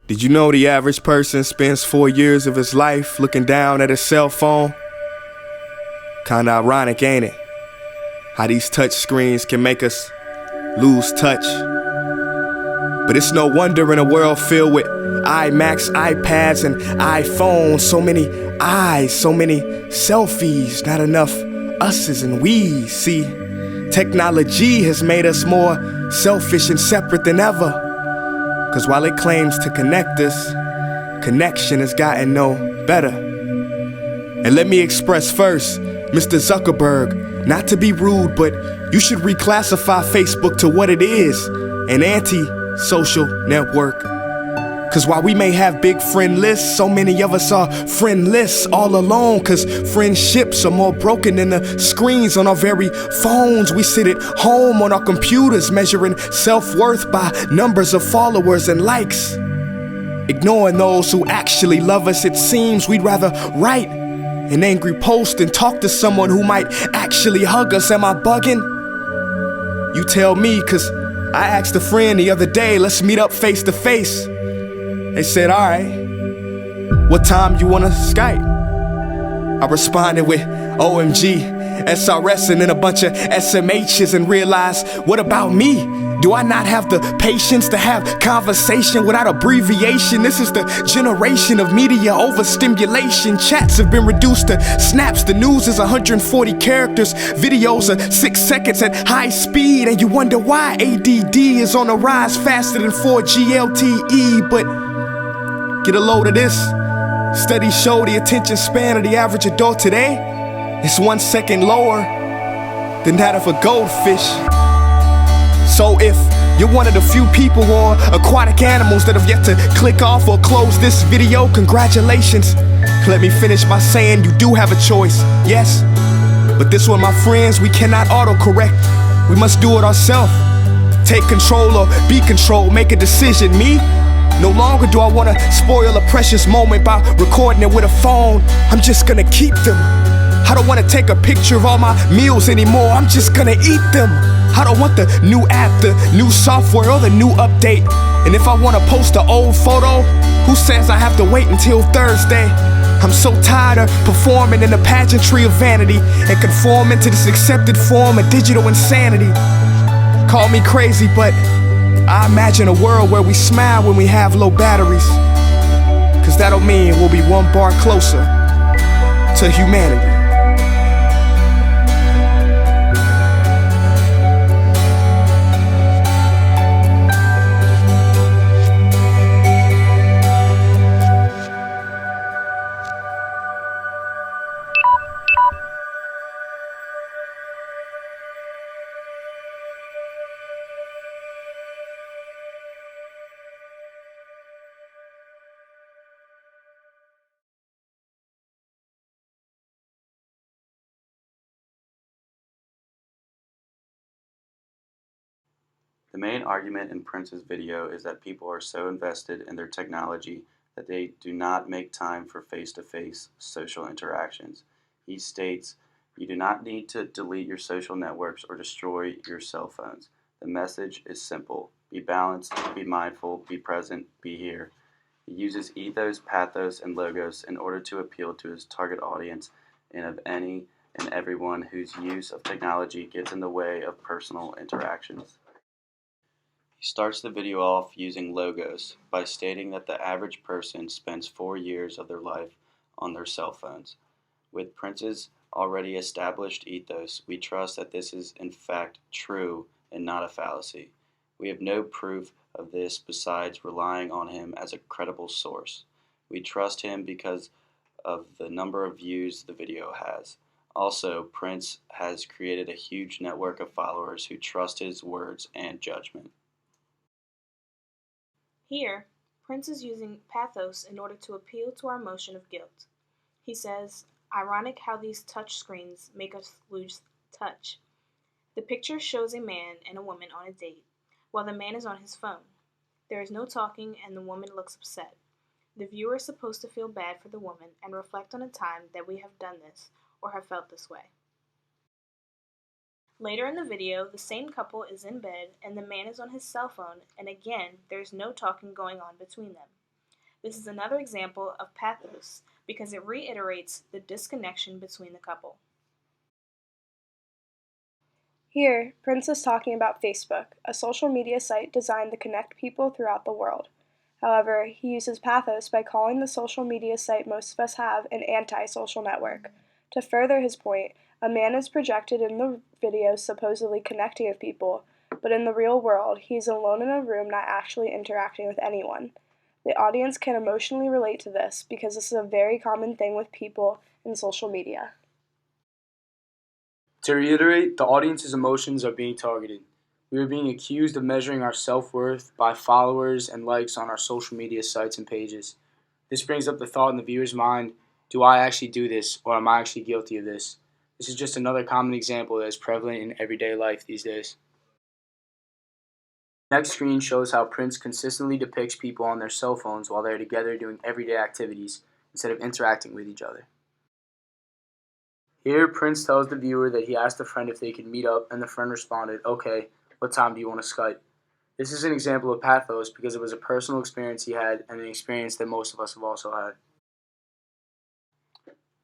Did you know the average person spends 4 years of his life looking down at his cell phone? Kinda ironic, ain't it? How these touch screens can make us lose touch. But it's no wonder in a world filled with iMacs, iPads, and iPhones. So many eyes, so many selfies, not enough us's and we's. See, technology has made us more selfish and separate than ever. Cause while it claims to connect us, connection has gotten no better. And let me express first, Mr. Zuckerberg, not to be rude, but you should reclassify Facebook to what it is, an anti-social network. Cause while we may have big friend lists, so many of us are friendless all alone. Cause friendships are more broken than the screens on our very phones. We sit at home on our computers measuring self-worth by numbers of followers and likes. Ignoring those who actually love us, it seems we'd rather write an angry post and talk to someone who might actually hug us. Am I bugging? You tell me, cause I asked a friend the other day, let's meet up face to face. They said, alright, what time you wanna Skype? I responded with OMG, SRS, and then a bunch of SMHs and realized, what about me? Do I not have the patience to have conversation without abbreviation? This is the generation of media overstimulation. Chats have been reduced to snaps. The news is 140 characters. Videos are 6 seconds at high speed. And you wonder why ADD is on the rise faster than 4G LTE. But get a load of this. Studies show the attention span of the average adult today is 1 second lower than that of a goldfish. So if you're one of the few people or aquatic animals that have yet to click off or close this video, congratulations. Let me finish by saying you do have a choice, yes. But this one, my friends, we cannot autocorrect. We must do it ourselves. Take control or be controlled, make a decision. Me? No longer do I want to spoil a precious moment by recording it with a phone. I'm just gonna keep them. I don't want to take a picture of all my meals anymore. I'm just gonna eat them. I don't want the new app, the new software, or the new update. And if I want to post an old photo, who says I have to wait until Thursday? I'm so tired of performing in the pageantry of vanity and conforming to this accepted form of digital insanity. Call me crazy, but I imagine a world where we smile when we have low batteries. Cause that'll mean we'll be one bar closer to humanity. The main argument in Prince's video is that people are so invested in their technology that they do not make time for face-to-face social interactions. He states, "You do not need to delete your social networks or destroy your cell phones. The message is simple. Be balanced, be mindful, be present, be here." He uses ethos, pathos, and logos in order to appeal to his target audience and of any and everyone whose use of technology gets in the way of personal interactions. He starts the video off using logos by stating that the average person spends 4 years of their life on their cell phones. With Prince's already established ethos, we trust that this is in fact true and not a fallacy. We have no proof of this besides relying on him as a credible source. We trust him because of the number of views the video has. Also, Prince has created a huge network of followers who trust his words and judgment. Here, Prince is using pathos in order to appeal to our emotion of guilt. He says, ironic how these touch screens make us lose touch. The picture shows a man and a woman on a date, while the man is on his phone. There is no talking and the woman looks upset. The viewer is supposed to feel bad for the woman and reflect on a time that we have done this or have felt this way. Later in the video, the same couple is in bed and the man is on his cell phone, and again, there's no talking going on between them. This is another example of pathos because it reiterates the disconnection between the couple. Here, Prince is talking about Facebook, a social media site designed to connect people throughout the world. However, he uses pathos by calling the social media site most of us have an anti-social network. To further his point, a man is projected in the video supposedly connecting with people, but in the real world, he is alone in a room not actually interacting with anyone. The audience can emotionally relate to this because this is a very common thing with people in social media. To reiterate, the audience's emotions are being targeted. We are being accused of measuring our self-worth by followers and likes on our social media sites and pages. This brings up the thought in the viewer's mind, do I actually do this, or am I actually guilty of this? This is just another common example that is prevalent in everyday life these days. The next screen shows how Prince consistently depicts people on their cell phones while they're together doing everyday activities instead of interacting with each other. Here, Prince tells the viewer that he asked a friend if they could meet up, and the friend responded, "Okay, what time do you want to Skype?" This is an example of pathos because it was a personal experience he had and an experience that most of us have also had.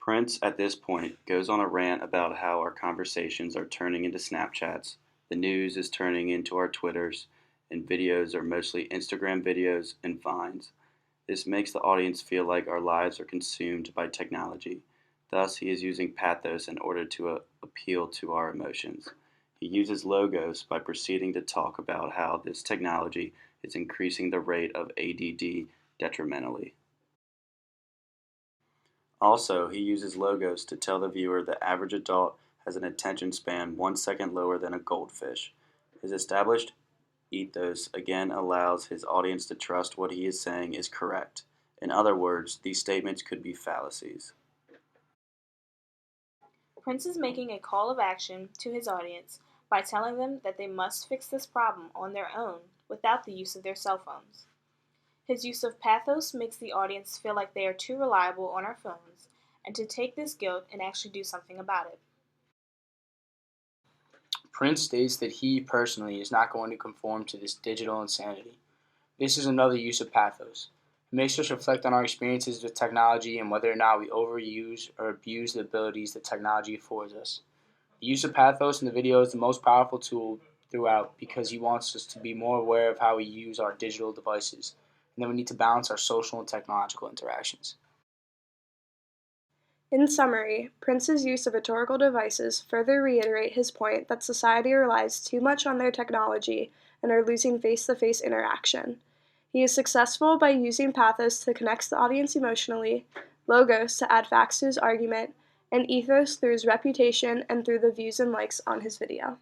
Prince, at this point, goes on a rant about how our conversations are turning into Snapchats, the news is turning into our Twitters, and videos are mostly Instagram videos and Vines. This makes the audience feel like our lives are consumed by technology. Thus, he is using pathos in order to appeal to our emotions. He uses logos by proceeding to talk about how this technology is increasing the rate of ADD detrimentally. Also, he uses logos to tell the viewer the average adult has an attention span 1 second lower than a goldfish. His established ethos again allows his audience to trust what he is saying is correct. In other words, these statements could be fallacies. Prince is making a call of action to his audience by telling them that they must fix this problem on their own without the use of their cell phones. His use of pathos makes the audience feel like they are too reliable on our phones and to take this guilt and actually do something about it. Prince states that he personally is not going to conform to this digital insanity. This is another use of pathos. It makes us reflect on our experiences with technology and whether or not we overuse or abuse the abilities that technology affords us. The use of pathos in the video is the most powerful tool throughout because he wants us to be more aware of how we use our digital devices, and then we need to balance our social and technological interactions. In summary, Prince's use of rhetorical devices further reiterate his point that society relies too much on their technology and are losing face-to-face interaction. He is successful by using pathos to connect the audience emotionally, logos to add facts to his argument, and ethos through his reputation and through the views and likes on his video.